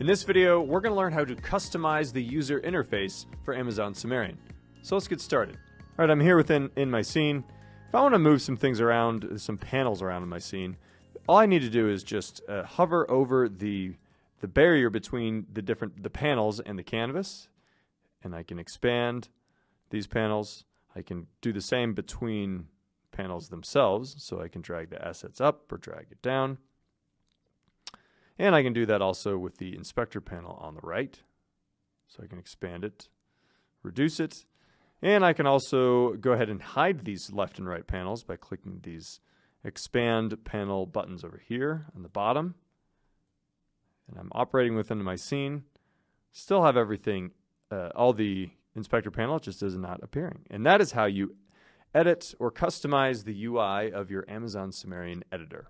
In this video, we're going to learn how to customize the user interface for Amazon Sumerian. So let's get started. All right, I'm here in my scene. If I want to move some things around, some panels around in my scene, all I need to do is just hover over the barrier between the panels and the canvas, and I can expand these panels. I can do the same between panels themselves, so I can drag the assets up or drag it down. And I can do that also with the inspector panel on the right. So I can expand it, reduce it, and I can also go ahead and hide these left and right panels by clicking these expand panel buttons over here on the bottom. And I'm operating within my scene. Still have everything, all the inspector panel, it just is not appearing. And that is how you edit or customize the UI of your Amazon Sumerian editor.